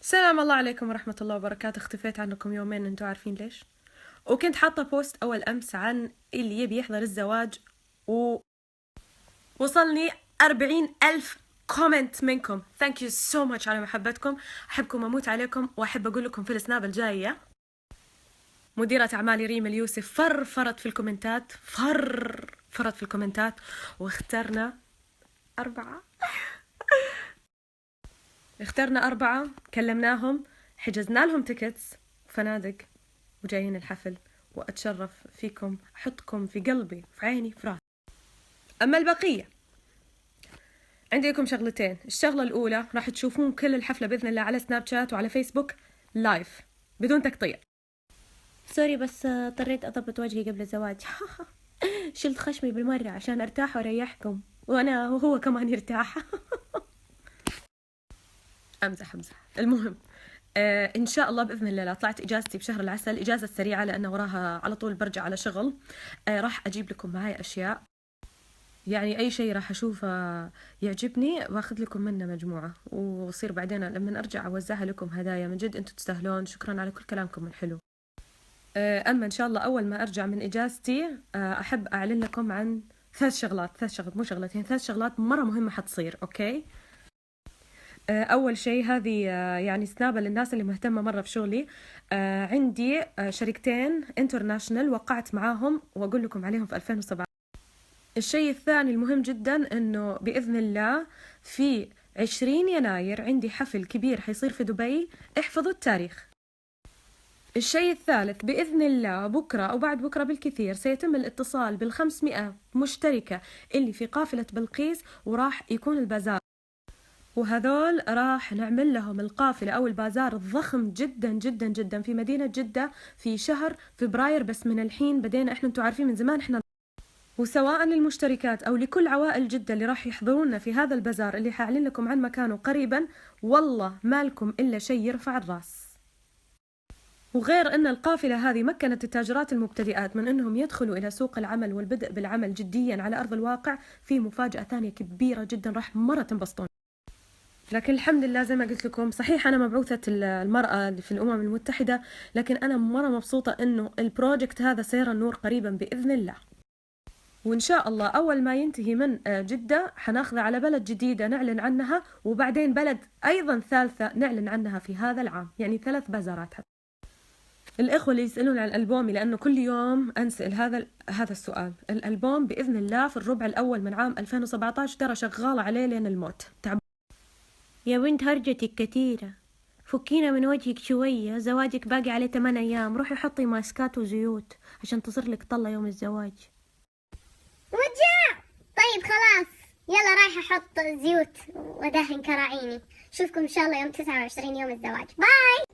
السلام الله عليكم ورحمة الله وبركاته. اختفيت عنكم يومين، انتوا عارفين ليش؟ وكنت حاطة بوست أول أمس عن اللي يبي يحضر الزواج، ووصلني 40,000 كومنت منكم. Thank you so much على محبتكم. أحبكم أموت عليكم، وأحب أقول لكم في السناب الجاية مديرة أعمالي ريم اليوسف فرت في الكومنتات، فرت في الكومنتات، واخترنا 4. اخترنا 4، كلمناهم، حجزنا لهم تيكتس وفنادق، وجايين الحفل، وأتشرف فيكم، أحطكم في قلبي، في عيني، في راسي. أما البقية عندي لكم شغلتين. الشغلة الأولى، راح تشوفون كل الحفلة بإذن الله على سناب شات وعلى فيسبوك لايف بدون تقطيع. سوري بس اضطريت أضبط وجهي قبل الزواج. شلت خشمي بالمرة عشان أرتاح وأريحكم، وأنا وهو كمان يرتاح. أمزح. المهم إن شاء الله بإذن الله طلعت إجازتي بشهر العسل، إجازة سريعة لأن وراها على طول برجع على شغل. راح أجيب لكم معاي أشياء، يعني أي شيء راح أشوفه يعجبني وأخذ لكم منه مجموعة، وصير بعدين لما أرجع أوزعها لكم هدايا. من جد أنتوا تستاهلون، شكرا على كل كلامكم الحلو. أما إن شاء الله أول ما أرجع من إجازتي أحب أعلن لكم عن 3 شغلات، مو شغلتين، 3 شغلات مرة مهمة حتصير. أوكي، أول شيء هذه يعني سنابة للناس اللي مهتمة مرة في شغلي. عندي شركتين انترناشنال وقعت معاهم، وأقول لكم عليهم في 2007. الشيء الثاني المهم جدا أنه بإذن الله في 20 يناير عندي حفل كبير حيصير في دبي، احفظوا التاريخ. الشيء الثالث بإذن الله بكرة أو بعد بكرة بالكثير سيتم الاتصال بال500 مشتركة اللي في قافلة بلقيس، وراح يكون البازار، وهذول راح نعمل لهم القافلة أو البازار الضخم جدا جدا جدا في مدينة جدة في شهر فبراير. بس من الحين بدينا إحنا، أنتوا عارفين من زمان إحنا، وسواء للمشتركات أو لكل عوائل جدة اللي راح يحضروننا في هذا البازار اللي حأعلن لكم عن مكانه قريبا، والله ما لكم إلا شيء يرفع الراس. وغير أن القافلة هذه مكنت التاجرات المبتدئات من أنهم يدخلوا إلى سوق العمل والبدء بالعمل جديا على أرض الواقع. في مفاجأة ثانية كبيرة جدا راح مرة تنبسطون. لكن الحمد لله زي ما قلت لكم، صحيح أنا مبعوثة المرأة في الأمم المتحدة، لكن أنا مرة مبسوطة أنه البروجكت هذا سيرى النور قريبا بإذن الله. وإن شاء الله أول ما ينتهي من جدة حناخذه على بلد جديدة نعلن عنها، وبعدين بلد أيضا ثالثة نعلن عنها في هذا العام، يعني 3 بازارات. الإخوة اللي يسألون عن ألبومي، لأنه كل يوم أنسأل هذا السؤال، الألبوم بإذن الله في الربع الأول من عام 2017، ترى شغالة عليه لين الموت. يا بنت هرجتك كثيرة، فكينا من وجهك شوية، زواجك باقي عليه 8 أيام، روحي حطي ماسكات وزيوت عشان تصير لك طلة يوم الزواج. رجع. طيب خلاص، يلا رايحة أحط زيوت ودهن كراعيني. أشوفكم إن شاء الله يوم 29 يوم الزواج. باي.